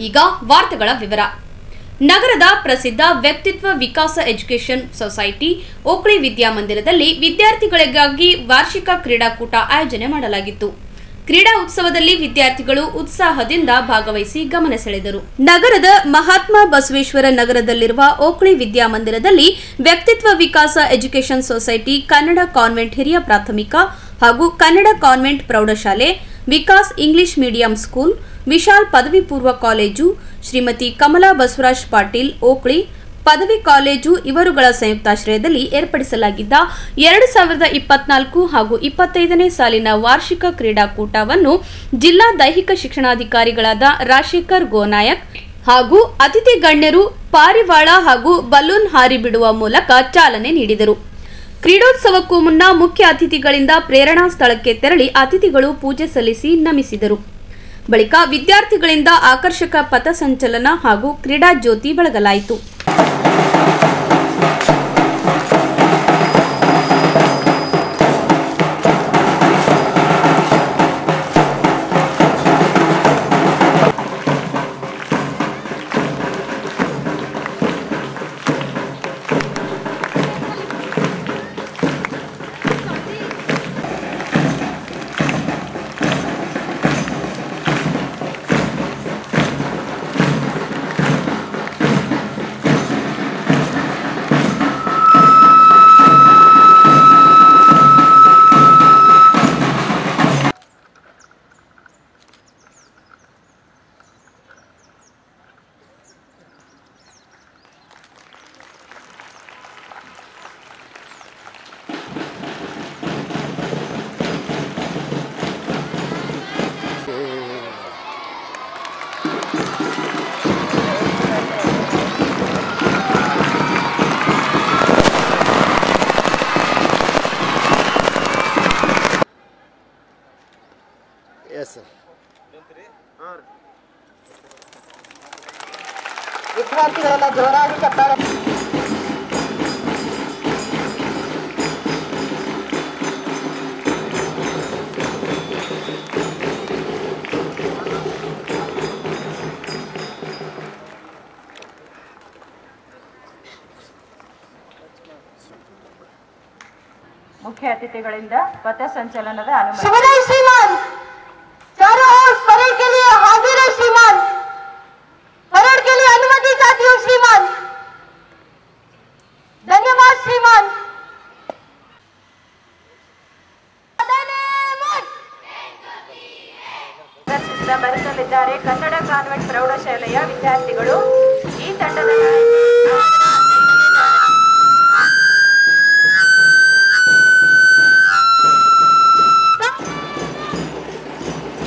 ಈಗ ವಾರ್ತೆಗಳ ವಿವರ. ನಗರದ ಪ್ರಸಿದ್ಧ ವ್ಯಕ್ತಿತ್ವ ವಿಕಾಸ ಎಜುಕೇಷನ್ ಸೊಸೈಟಿ ಓಕ್ಳಿ ವಿದ್ಯಾಮಂದಿರದಲ್ಲಿ ವಿದ್ಯಾರ್ಥಿಗಳಿಗಾಗಿ ವಾರ್ಷಿಕ ಕ್ರೀಡಾಕೂಟ ಆಯೋಜನೆ ಮಾಡಲಾಗಿತ್ತು. ಕ್ರೀಡಾ ಉತ್ಸವದಲ್ಲಿ ವಿದ್ಯಾರ್ಥಿಗಳು ಉತ್ಸಾಹದಿಂದ ಭಾಗವಹಿಸಿ ಗಮನ ಸೆಳೆದರು. ನಗರದ ಮಹಾತ್ಮ ಬಸವೇಶ್ವರ ನಗರದಲ್ಲಿರುವ ಓಕ್ಳಿ ವಿದ್ಯಾಮಂದಿರದಲ್ಲಿ ವ್ಯಕ್ತಿತ್ವ ವಿಕಾಸ ಎಜುಕೇಷನ್ ಸೊಸೈಟಿ ಕನ್ನಡ ಕಾನ್ವೆಂಟ್ ಹಿರಿಯ ಪ್ರಾಥಮಿಕ ಹಾಗೂ ಕನ್ನಡ ಕಾನ್ವೆಂಟ್ ಪ್ರೌಢಶಾಲೆ, Vikas English medium school, Vishal ಪದವಿ ಪೂರ್ವ ಕಾಲೇಜು, ಶ್ರೀಮತಿ ಕಮಲಾ ಬಸವರಾಜ್ ಪಾಟೀಲ್ ಓಕ್ಳಿ ಪದವಿ ಕಾಲೇಜು ಇವರುಗಳ ಸಂಯುಕ್ತಾಶ್ರಯದಲ್ಲಿ ಏರ್ಪಡಿಸಲಾಗಿದ್ದ 2024 ಹಾಗೂ 25ನೇ ಸಾಲಿನ ವಾರ್ಷಿಕ ಕ್ರೀಡಾಕೂಟವನ್ನು ಜಿಲ್ಲಾ ದೈಹಿಕ ಶಿಕ್ಷಣಾಧಿಕಾರಿಗಳಾದ ರಾಜಶೇಖರ್ ಗೋನಾಯಕ್ ಹಾಗೂ ಅತಿಥಿ ಗಣ್ಯರು ಪಾರಿವಾಳ ಹಾಗೂ ಬಲೂನ್ ಹಾರಿ ಬಿಡುವ ಮೂಲಕ ಚಾಲನೆ ನೀಡಿದರು. ಕ್ರೀಡೋತ್ಸವಕ್ಕೂ ಮುನ್ನ ಮುಖ್ಯ ಅತಿಥಿಗಳಿಂದ ಪ್ರೇರಣಾ ಸ್ಥಳಕ್ಕೆ ತೆರಳಿ ಅತಿಥಿಗಳು ಪೂಜೆ ಸಲ್ಲಿಸಿ ನಮಿಸಿದರು. ಬಳಿಕ ವಿದ್ಯಾರ್ಥಿಗಳಿಂದ ಆಕರ್ಷಕ ಪಥಸಂಚಲನ ಹಾಗೂ ಕ್ರೀಡಾ ಜ್ಯೋತಿ ಬೆಳಗಲಾಯಿತು. ವಿದ್ಯಾರ್ಥಿಗಳೆಲ್ಲ ಜೋರಾಗಿ ಕಟ್ಟಾರೆ. ಮುಖ್ಯ ಅತಿಥಿಗಳಿಂದ ಪಥಸಂಚಲನದ ಅನುಮತಿ. श्रीमान चारों ओर परेड के लिए हाजिर है श्रीमान. परेड के लिए अनुमति चाहती हूँ श्रीमान. धन्यवाद श्रीमान. ಬರೆಸಲಿದ್ದಾರೆ ಕನ್ನಡ ಕಾನ್ವೆಂಟ್ ಪ್ರೌಢಶಾಲೆಯ ವಿದ್ಯಾರ್ಥಿಗಳು. ಈ ತಂಡದ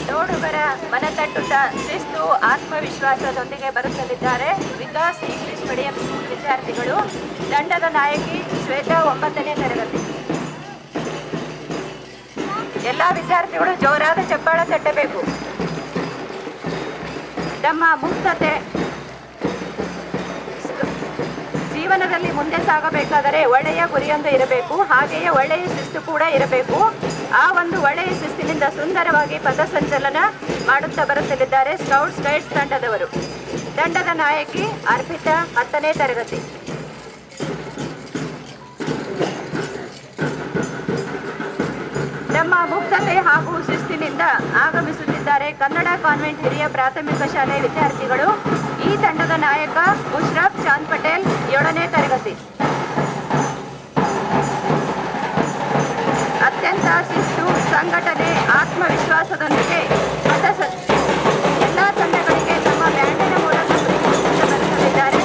ನೋಡುಗರ ಮನತಟ್ಟುತ್ತ ಶಿಸ್ತು ಆತ್ಮವಿಶ್ವಾಸದೊಂದಿಗೆ ಬರುತ್ತಲಿದ್ದಾರೆ ವಿಕಾಸ್ ಇಂಗ್ಲಿಷ್ ಮೀಡಿಯಂ ಸ್ಕೂಲ್ ವಿದ್ಯಾರ್ಥಿಗಳು. ತಂಡದ ನಾಯಕಿ ಶ್ವೇತಾ 9ನೇ ತರಗತಿ. ಎಲ್ಲ ವಿದ್ಯಾರ್ಥಿಗಳು ಜೋರಾದ ಚಪ್ಪಾಳ ತಟ್ಟಬೇಕು. ತಮ್ಮ ಮುಕ್ತತೆ ಜೀವನದಲ್ಲಿ ಮುಂದೆ ಸಾಗಬೇಕಾದರೆ ಒಳ್ಳೆಯ ಗುರಿಯೊಂದು ಇರಬೇಕು, ಹಾಗೆಯೇ ಒಳ್ಳೆಯ ಶಿಸ್ತು ಕೂಡ ಇರಬೇಕು. ಆ ಒಂದು ಒಳ್ಳೆಯ ಶಿಸ್ತಿನಿಂದ ಸುಂದರವಾಗಿ ಪಥಸಂಚಲನ ಮಾಡುತ್ತಾ ಬರುತ್ತಲಿದ್ದಾರೆ ಸ್ಕೌಟ್ಸ್ ಗೈಡ್ಸ್ ತಂಡದವರು. ತಂಡದ ನಾಯಕಿ ಅರ್ಪಿತಾ 10ನೇ ತರಗತಿ. ತಮ್ಮ ಮುಕ್ತತೆ ಹಾಗೂ ಶಿಸ್ತಿನಿಂದ ಆಗಮಿಸುತ್ತಿದ್ದಾರೆ ಕನ್ನಡ ಕಾನ್ವೆಂಟ್ ಹಿರಿಯ ಪ್ರಾಥಮಿಕ ಶಾಲೆ ವಿದ್ಯಾರ್ಥಿಗಳು. ಈ ತಂಡದ ನಾಯಕ ಮುಷ್ರಫ್ ಚಾಂದ್ ಪಟೇಲ್ 7ನೇ ತರಗತಿ. ಅತ್ಯಂತ ಶಿಸ್ತು, ಸಂಘಟನೆ, ಆತ್ಮವಿಶ್ವಾಸದೊಂದಿಗೆ ಎಲ್ಲ ತಂಡಗಳಿಗೆ ತಮ್ಮ ಬ್ಯಾಂಡಿನ ಮೂಲಕ ಬರೆಸಲಿದ್ದಾರೆ.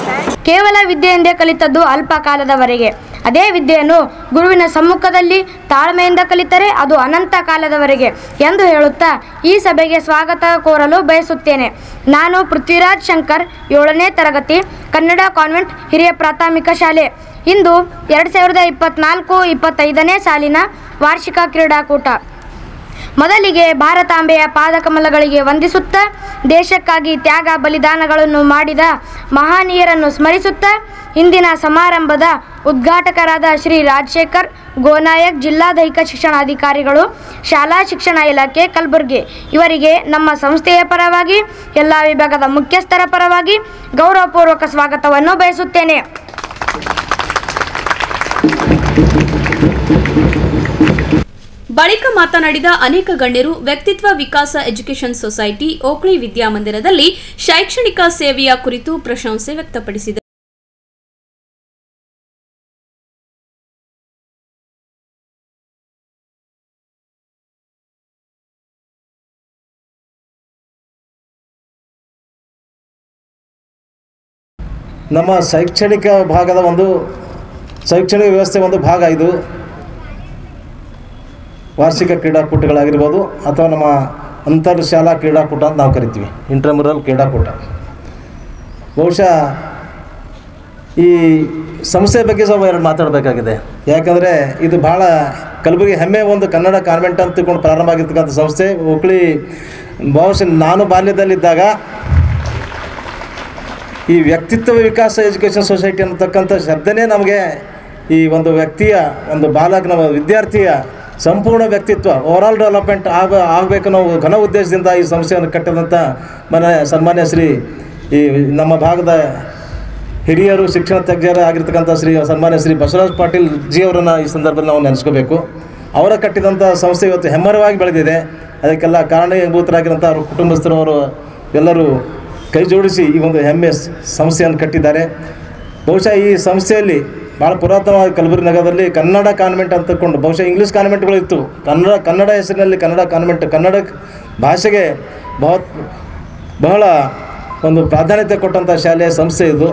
ಕೇವಲ ವಿದ್ಯೆಯಿಂದ ಕಲಿತದ್ದು ಅಲ್ಪ ಕಾಲದವರೆಗೆ, ಅದೇ ವಿದ್ಯೆಯನ್ನು ಗುರುವಿನ ಸಮ್ಮುಖದಲ್ಲಿ ತಾಳ್ಮೆಯಿಂದ ಕಲಿತರೆ ಅದು ಅನಂತ ಕಾಲದವರೆಗೆ ಎಂದು ಹೇಳುತ್ತಾ ಈ ಸಭೆಗೆ ಸ್ವಾಗತ ಕೋರಲು ಬಯಸುತ್ತೇನೆ. ನಾನು ಪೃಥ್ವಿರಾಜ್ ಶಂಕರ್ 7ನೇ ತರಗತಿ ಕನ್ನಡ ಕಾನ್ವೆಂಟ್ ಹಿರಿಯ ಪ್ರಾಥಮಿಕ ಶಾಲೆ. ಇಂದು 2024-25ನೇ ಸಾಲಿನ ವಾರ್ಷಿಕ ಕ್ರೀಡಾಕೂಟ ಮೊದಲಿಗೆ ಭಾರತಾಂಬೆಯ ಪಾದಕಮಲಗಳಿಗೆ ವಂದಿಸುತ್ತಾ, ದೇಶಕ್ಕಾಗಿ ತ್ಯಾಗ ಬಲಿದಾನಗಳನ್ನು ಮಾಡಿದ ಮಹನೀಯರನ್ನು ಸ್ಮರಿಸುತ್ತಾ, ಇಂದಿನ ಸಮಾರಂಭದ ಉದ್ಘಾಟಕರಾದ ಶ್ರೀ ರಾಜಶೇಖರ್ ಗೋನಾಯಕ್, ಜಿಲ್ಲಾ ದೈಹಿಕ ಶಿಕ್ಷಣಾಧಿಕಾರಿಗಳು, ಶಾಲಾ ಶಿಕ್ಷಣ ಇಲಾಖೆ ಕಲಬುರಗಿ ಇವರಿಗೆ ನಮ್ಮ ಸಂಸ್ಥೆಯ ಪರವಾಗಿ ಎಲ್ಲ ವಿಭಾಗದ ಮುಖ್ಯಸ್ಥರ ಪರವಾಗಿ ಗೌರವಪೂರ್ವಕ ಸ್ವಾಗತವನ್ನು ಬಯಸುತ್ತೇನೆ. ಬಳಿಕ ಮಾತನಾಡಿದ ಅನೇಕ ಗಣ್ಯರು, ವ್ಯಕ್ತಿತ್ವ ವಿಕಾಸ ಎಜುಕೇಷನ್ ಸೊಸೈಟಿ ಓಕ್ಳಿ ವಿದ್ಯಾಮಂದಿರದಲ್ಲಿ ಶೈಕ್ಷಣಿಕ ಸೇವೆಯ ಕುರಿತು ಪ್ರಶಂಸೆ ವ್ಯಕ್ತಪಡಿಸಿದರು. ನಮ್ಮ ಶೈಕ್ಷಣಿಕ ಭಾಗದ ಶೈಕ್ಷಣಿಕ ವ್ಯವಸ್ಥೆ ಭಾಗ ಇದು. ವಾರ್ಷಿಕ ಕ್ರೀಡಾಕೂಟಗಳಾಗಿರ್ಬೋದು ಅಥವಾ ನಮ್ಮ ಅಂತರ್ಶಾಲಾ ಕ್ರೀಡಾಕೂಟ ಅಂತ ನಾವು ಕರಿತೀವಿ, ಇಂಟ್ರಾಮ್ಯುರಲ್ ಕ್ರೀಡಾಕೂಟ. ಬಹುಶಃ ಈ ಸಂಸ್ಥೆ ಬಗ್ಗೆ ಸ್ವಲ್ಪ ಎರಡು ಮಾತಾಡಬೇಕಾಗಿದೆ. ಯಾಕಂದರೆ ಇದು ಭಾಳ ಕಲಬುರಗಿ ಹೆಮ್ಮೆ ಕನ್ನಡ ಕಾನ್ವೆಂಟ್ ಅಂತ ತಿಳ್ಕೊಂಡು ಪ್ರಾರಂಭ ಆಗಿರ್ತಕ್ಕಂಥ ಸಂಸ್ಥೆ. ಓಕ್ಳಿ ಬಹುಶಃ ನಾನು ಬಾಲ್ಯದಲ್ಲಿದ್ದಾಗ ಈ ವ್ಯಕ್ತಿತ್ವ ವಿಕಾಸ ಎಜುಕೇಷನ್ ಸೊಸೈಟಿ ಅನ್ನತಕ್ಕಂಥ ಶಬ್ದನೇ ನಮಗೆ ಈ ವ್ಯಕ್ತಿಯ ಬಾಲಕನ ವಿದ್ಯಾರ್ಥಿಯ ಸಂಪೂರ್ಣ ವ್ಯಕ್ತಿತ್ವ ಓವರಾಲ್ ಡೆವಲಪ್ಮೆಂಟ್ ಆಗಬೇಕು ನಾವು ಘನ ಉದ್ದೇಶದಿಂದ ಈ ಸಂಸ್ಥೆಯನ್ನು ಕಟ್ಟಿದಂಥ ಸನ್ಮಾನ್ಯ ಶ್ರೀ ಈ ನಮ್ಮ ಭಾಗದ ಹಿರಿಯರು ಶಿಕ್ಷಣ ತಜ್ಞರು ಆಗಿರ್ತಕ್ಕಂಥ ಸನ್ಮಾನ್ಯ ಶ್ರೀ ಬಸವರಾಜ್ ಪಾಟೀಲ್ ಜಿ ಅವರನ್ನು ಈ ಸಂದರ್ಭದಲ್ಲಿ ನಾವು ನೆನೆಸ್ಕೋಬೇಕು. ಅವರ ಕಟ್ಟಿದಂಥ ಸಂಸ್ಥೆ ಇವತ್ತು ಹೆಮ್ಮರವಾಗಿ ಬೆಳೆದಿದೆ. ಅದಕ್ಕೆಲ್ಲ ಕಾರಣೀಭೂತರಾಗಿರೋಂಥ ಅವ್ರ ಕುಟುಂಬಸ್ಥರವರು ಎಲ್ಲರೂ ಕೈ ಜೋಡಿಸಿ ಈ ಹೆಮ್ಮೆ ಸಂಸ್ಥೆಯನ್ನು ಕಟ್ಟಿದ್ದಾರೆ. ಬಹುಶಃ ಈ ಸಂಸ್ಥೆಯಲ್ಲಿ ಭಾಳ ಪುರಾತನವಾದ ಕಲಬುರಗಿ ನಗರದಲ್ಲಿ ಕನ್ನಡ ಕಾನ್ವೆಂಟ್ ಅಂತ ತಿಳ್ಕೊಂಡು, ಬಹುಶಃ ಇಂಗ್ಲೀಷ್ ಕಾನ್ವೆಂಟ್ಗಳು ಇತ್ತು, ಕನ್ನಡ ಹೆಸರಿನಲ್ಲಿ ಕನ್ನಡ ಕಾನ್ವೆಂಟ್, ಕನ್ನಡ ಭಾಷೆಗೆ ಬಹಳ ಪ್ರಾಧಾನ್ಯತೆ ಕೊಟ್ಟಂಥ ಶಾಲೆಯ ಸಂಸ್ಥೆ ಇದು.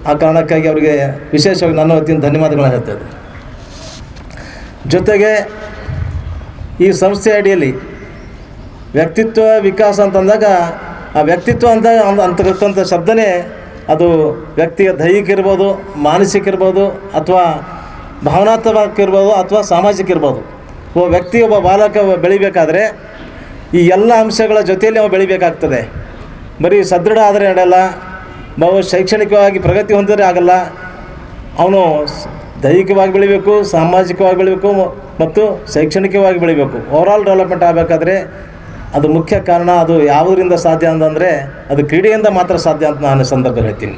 ಆ ಕಾರಣಕ್ಕಾಗಿ ಅವರಿಗೆ ವಿಶೇಷವಾಗಿ ನನ್ನ ವತಿಯಿಂದ ಧನ್ಯವಾದಗಳನ್ನು ಹೇಳ್ತಾ ಇದ್ದೀನಿ. ಜೊತೆಗೆ ಈ ಸಂಸ್ಥೆ ಅಡಿಯಲ್ಲಿ ವ್ಯಕ್ತಿತ್ವ ವಿಕಾಸ ಅಂತಂದಾಗ ಆ ವ್ಯಕ್ತಿತ್ವ ಅಂತಕ್ಕಂಥ ಶಬ್ದನೇ ಅದು ವ್ಯಕ್ತಿಯ ದೈಹಿಕ ಇರ್ಬೋದು, ಮಾನಸಿಕ ಇರ್ಬೋದು, ಅಥವಾ ಭಾವನಾತ್ಮಕ ಇರ್ಬೋದು, ಅಥವಾ ಸಾಮಾಜಿಕ ಇರ್ಬೋದು. ಒಬ್ಬ ಬಾಲಕ ಬೆಳಿಬೇಕಾದ್ರೆ ಈ ಎಲ್ಲ ಅಂಶಗಳ ಜೊತೆಯಲ್ಲಿ ಅವ ಬೆಳಿಬೇಕಾಗ್ತದೆ. ಬರೀ ಸದೃಢ ಆದರೆ ನಡೆಯಲ್ಲ, ಶೈಕ್ಷಣಿಕವಾಗಿ ಪ್ರಗತಿ ಹೊಂದಿದ್ರೆ ಆಗಲ್ಲ. ಅವನು ದೈಹಿಕವಾಗಿ ಬೆಳಿಬೇಕು, ಸಾಮಾಜಿಕವಾಗಿ ಬೆಳಿಬೇಕು ಮತ್ತು ಶೈಕ್ಷಣಿಕವಾಗಿ ಬೆಳಿಬೇಕು. ಓವರಾಲ್ ಡೆವಲಪ್ಮೆಂಟ್ ಆಗಬೇಕಾದ್ರೆ ಅದು ಮುಖ್ಯ ಕಾರಣ. ಅದು ಯಾವುದರಿಂದ ಸಾಧ್ಯ ಅಂತಂದರೆ ಅದು ಕ್ರೀಡೆಯಿಂದ ಮಾತ್ರ ಸಾಧ್ಯ ಅಂತ ನಾನು ಸಂದರ್ಭದಲ್ಲಿ ಹೇಳ್ತೀನಿ.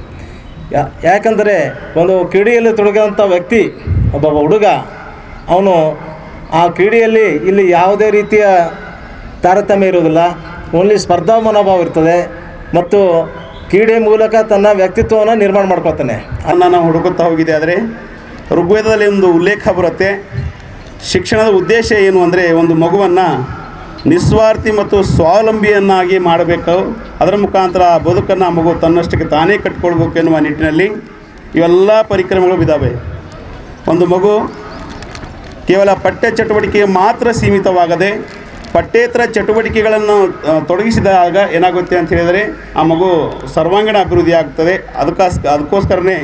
ಯಾಕಂದರೆ ಕ್ರೀಡೆಯಲ್ಲಿ ತೊಡಗಿದಂಥ ವ್ಯಕ್ತಿ ಒಬ್ಬ ಹುಡುಗ, ಅವನು ಆ ಕ್ರೀಡೆಯಲ್ಲಿ ಇಲ್ಲಿ ಯಾವುದೇ ರೀತಿಯ ತಾರತಮ್ಯ ಇರೋದಿಲ್ಲ. ಓನ್ಲಿ ಸ್ಪರ್ಧಾ ಮನೋಭಾವ ಇರ್ತದೆ ಮತ್ತು ಕ್ರೀಡೆ ಮೂಲಕ ತನ್ನ ವ್ಯಕ್ತಿತ್ವವನ್ನು ನಿರ್ಮಾಣ ಮಾಡ್ಕೊಳ್ತಾನೆ. ನಾವು ಹುಡುಕುತ್ತಾ ಹೋಗಿದೆ. ಆದರೆ ಋಗ್ವೇದದಲ್ಲಿ ಉಲ್ಲೇಖ ಬರುತ್ತೆ. ಶಿಕ್ಷಣದ ಉದ್ದೇಶ ಏನು ಅಂದರೆ ಮಗುವನ್ನು ನಿಸ್ವಾರ್ಥಿ ಮತ್ತು ಸ್ವಾವಲಂಬಿಯನ್ನಾಗಿ ಮಾಡಬೇಕು. ಅದರ ಮುಖಾಂತರ ಬದುಕನ್ನು ಮಗು ತನ್ನಷ್ಟಕ್ಕೆ ತಾನೇ ಕಟ್ಟಿಕೊಳ್ಬೇಕು ಎನ್ನುವ ನಿಟ್ಟಿನಲ್ಲಿ ಇವೆಲ್ಲ ಪರಿಕ್ರಮಗಳು ಇದ್ದಾವೆ. ಮಗು ಕೇವಲ ಪಠ್ಯ ಚಟುವಟಿಕೆಗೆ ಮಾತ್ರ ಸೀಮಿತವಾಗದೆ ಪಠ್ಯೇತರ ಚಟುವಟಿಕೆಗಳನ್ನು ತೊಡಗಿಸಿದಾಗ ಏನಾಗುತ್ತೆ ಅಂತ ಹೇಳಿದರೆ ಆ ಮಗು ಸರ್ವಾಂಗೀಣ ಅಭಿವೃದ್ಧಿ ಆಗ್ತದೆ. ಅದಕ್ಕೋಸ್ಕರನೇ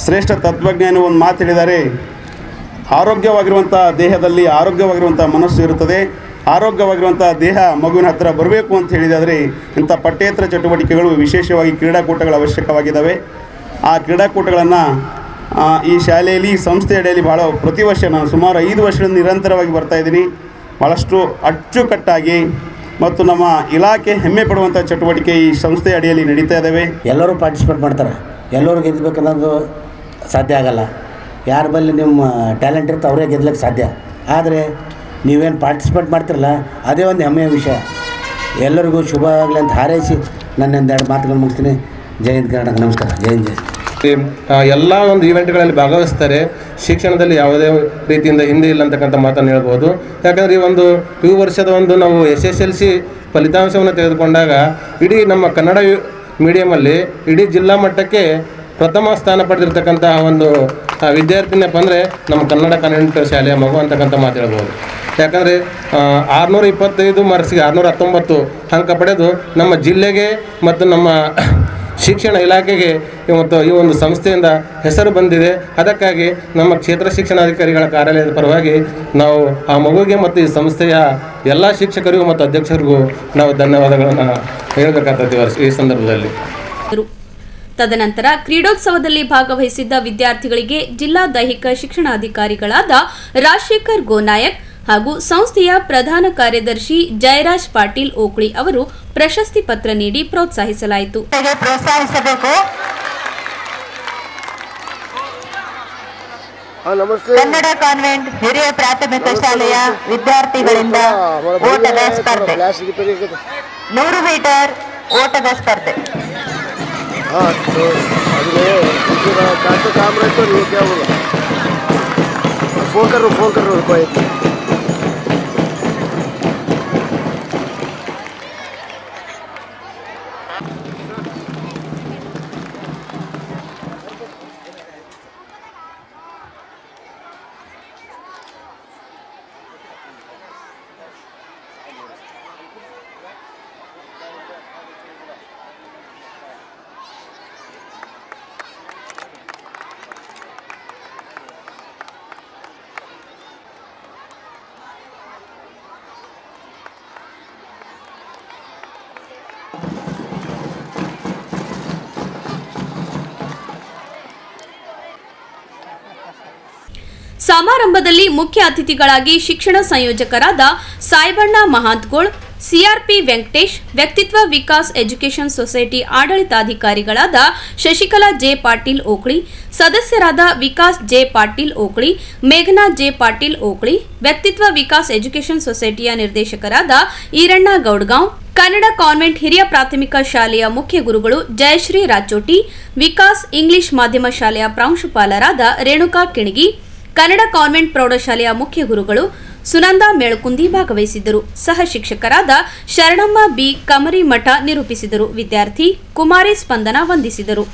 ಶ್ರೇಷ್ಠ ತತ್ವಜ್ಞಾನಿ ಮಾತು ಹೇಳಿದ್ದಾರೆ, ಆರೋಗ್ಯವಾಗಿರುವಂಥ ದೇಹದಲ್ಲಿ ಆರೋಗ್ಯವಾಗಿರುವಂಥ ಮನಸ್ಸು ಇರುತ್ತದೆ. ಆರೋಗ್ಯವಾಗಿರುವಂಥ ದೇಹ ಮಗುವಿನ ಹತ್ತಿರ ಬರಬೇಕು ಅಂತ ಹೇಳಿದಾದರೆ ಇಂಥ ಪಠ್ಯೇತರ ಚಟುವಟಿಕೆಗಳು, ವಿಶೇಷವಾಗಿ ಕ್ರೀಡಾಕೂಟಗಳು ಅವಶ್ಯಕವಾಗಿದ್ದಾವೆ. ಆ ಕ್ರೀಡಾಕೂಟಗಳನ್ನು ಈ ಶಾಲೆಯಲ್ಲಿ, ಈ ಸಂಸ್ಥೆ ಅಡಿಯಲ್ಲಿ ಪ್ರತಿ ವರ್ಷ ನಾನು ಸುಮಾರು 5 ವರ್ಷದಿಂದ ನಿರಂತರವಾಗಿ ಬರ್ತಾಯಿದ್ದೀನಿ. ಭಾಳಷ್ಟು ಅಚ್ಚುಕಟ್ಟಾಗಿ ಮತ್ತು ನಮ್ಮ ಇಲಾಖೆ ಹೆಮ್ಮೆ ಪಡುವಂಥ ಚಟುವಟಿಕೆ ಈ ಸಂಸ್ಥೆ ಅಡಿಯಲ್ಲಿ ನಡೀತಾ ಇದ್ದಾವೆ. ಎಲ್ಲರೂ ಪಾರ್ಟಿಸಿಪೇಟ್ ಮಾಡ್ತಾರೆ. ಎಲ್ಲರೂ ಗೆಲ್ಲಬೇಕನ್ನೋದು ಸಾಧ್ಯ ಆಗಲ್ಲ. ಯಾರ ಬಳಿ ನಿಮ್ಮ ಟ್ಯಾಲೆಂಟ್ ಇರುತ್ತೆ ಅವರೇ ಗೆಲ್ಲಕ್ಕೆ ಸಾಧ್ಯ. ಆದರೆ ನೀವೇನು ಪಾರ್ಟಿಸಿಪೇಟ್ ಮಾಡ್ತಿರಲ್ಲ ಅದೇ ಒಂದು ಹೆಮ್ಮೆಯ ವಿಷಯ. ಎಲ್ಲರಿಗೂ ಶುಭ ಆಗಲಿ ಅಂತ ಹಾರೈಸಿ ನನ್ನೊಂದೆರಡು ಮಾತುಗಳು ಮುಗಿಸ್ತೀನಿ. ಜೈ ಹಿಂದ್ ಕರ್ನಾಟಕ. ನಮಸ್ಕಾರ. ಜೈ ಹಿಂದ್. ಎಲ್ಲ ಈವೆಂಟ್ಗಳಲ್ಲಿ ಭಾಗವಹಿಸ್ತಾರೆ. ಶಿಕ್ಷಣದಲ್ಲಿ ಯಾವುದೇ ರೀತಿಯಿಂದ ಹಿಂದೆ ಇಲ್ಲ ಅಂತಕ್ಕಂಥ ಮಾತನ್ನು ಹೇಳ್ಬೋದು. ಯಾಕಂದರೆ ಈ ವರ್ಷದ ನಾವು SSLC ಫಲಿತಾಂಶವನ್ನು ತೆಗೆದುಕೊಂಡಾಗ ಇಡೀ ನಮ್ಮ ಕನ್ನಡ ಮೀಡಿಯಮಲ್ಲಿ ಇಡೀ ಜಿಲ್ಲಾ ಮಟ್ಟಕ್ಕೆ ಪ್ರಥಮ ಸ್ಥಾನ ಪಡೆದಿರ್ತಕ್ಕಂತಹ ವಿದ್ಯಾರ್ಥಿನಪ್ಪ ಅಂದರೆ ನಮ್ಮ ಕನ್ನಡ ಕಾನ್ವೆಂಟ್ ಶಾಲೆಯ ಮಗು ಅಂತಕ್ಕಂಥ ಮಾತು ಹೇಳ್ಬೋದು. ಯಾಕಂದರೆ 625 ಮಾರ್ಕ್ಸಿಗೆ 619 ಅಂಕ ಪಡೆದು ನಮ್ಮ ಜಿಲ್ಲೆಗೆ ಮತ್ತು ನಮ್ಮ ಶಿಕ್ಷಣ ಇಲಾಖೆಗೆ ಇವತ್ತು ಈ ಒಂದು ಸಂಸ್ಥೆಯಿಂದ ಹೆಸರು ಬಂದಿದೆ. ಅದಕ್ಕಾಗಿ ನಮ್ಮ ಕ್ಷೇತ್ರ ಶಿಕ್ಷಣಾಧಿಕಾರಿಗಳ ಕಾರ್ಯಾಲಯದ ಪರವಾಗಿ ನಾವು ಆ ಮಗುವಿಗೆ ಮತ್ತು ಈ ಸಂಸ್ಥೆಯ ಎಲ್ಲ ಶಿಕ್ಷಕರಿಗೂ ಮತ್ತು ಅಧ್ಯಕ್ಷರಿಗೂ ನಾವು ಧನ್ಯವಾದಗಳನ್ನು ಹೇಳಬೇಕಾಗ್ತದೆ ಈ ಸಂದರ್ಭದಲ್ಲಿ. ತದನಂತರ ಕ್ರೀಡೋತ್ಸವದಲ್ಲಿ ಭಾಗವಹಿಸಿದ್ದ ವಿದ್ಯಾರ್ಥಿಗಳಿಗೆ ಜಿಲ್ಲಾ ದೈಹಿಕ ಶಿಕ್ಷಣಾಧಿಕಾರಿಗಳಾದ ರಾಜಶೇಖರ್ ಗೋನಾಯಕ್ ಹಾಗೂ ಸಂಸ್ಥೆಯ ಪ್ರಧಾನ ಕಾರ್ಯದರ್ಶಿ ಜಯರಾಜ್ ಪಾಟೀಲ್ ಓಕ್ಳಿ ಅವರು ಪ್ರಶಸ್ತಿ ಪತ್ರ ನೀಡಿ ಪ್ರೋತ್ಸಾಹಿಸಲಾಯಿತು. ಕನ್ನಡ ಕಾನ್ವೆಂಟ್ ಹಿರಿಯ ಪ್ರಾಥಮಿಕ ಶಾಲೆಯ ವಿದ್ಯಾರ್ಥಿಗಳಿಂದ ಓಟದ ಸ್ಪರ್ಧೆ, 100 ಮೀಟರ್ ಓಟದ ಸ್ಪರ್ಧೆ. हाँ तो अभी काटो काम रहे तो ये क्या होगा, फोन कर रो कोई ಸಮಾರಂಭದಲ್ಲಿ ಮುಖ್ಯ ಅತಿಥಿಗಳಾಗಿ ಶಿಕ್ಷಣ ಸಂಯೋಜಕರಾದ Saibanna ಮಹಾಂತಗೋಳ್, CRP Venkatesh, Vyaktitva Vikas education society ಆಡಳಿತಾಧಿಕಾರಿಗಳಾದ ಶಶಿಕಲಾ ಜೆ ಪಾಟೀಲ್ ಓಕ್ಳಿ, ಸದಸ್ಯರಾದ ವಿಕಾಸ್ ಜೆ ಪಾಟೀಲ್ ಓಕ್ಳಿ, ಮೇಘನಾ ಜೆ ಪಾಟೀಲ್ ಓಕ್ಳಿ, ವ್ಯಕ್ತಿತ್ವ ವಿಕಾಸ್ ಎಜುಕೇಷನ್ ಸೊಸೈಟಿಯ ನಿರ್ದೇಶಕರಾದ ಈರಣ್ಣ ಗೌಡ್ಗಾಂವ್, ಕನ್ನಡ ಕಾನ್ವೆಂಟ್ ಹಿರಿಯ ಪ್ರಾಥಮಿಕ ಶಾಲೆಯ ಮುಖ್ಯ ಗುರುಗಳು ಜಯಶ್ರೀ ರಾಚೋಟಿ, ವಿಕಾಸ್ ಇಂಗ್ಲಿಷ್ ಮಾಧ್ಯಮ ಶಾಲೆಯ ಪ್ರಾಂಶುಪಾಲರಾದ ರೇಣುಕಾ ಕಿಣಗಿ, ಕನ್ನಡ ಕಾನ್ವೆಂಟ್ ಪ್ರೌಢಶಾಲೆಯ ಮುಖ್ಯ ಗುರುಗಳು ಸುನಂದಾ ಮೇಳಕುಂದಿ ಭಾಗವಹಿಸಿದ್ದರು. ಸಹ ಶಿಕ್ಷಕರಾದ ಶರಣಮ್ಮ ಬಿ ಕಮರಿಮಠ ನಿರೂಪಿಸಿದರು. ವಿದ್ಯಾರ್ಥಿ ಕುಮಾರಿ ಸ್ಪಂದನ ವಂದಿಸಿದರು.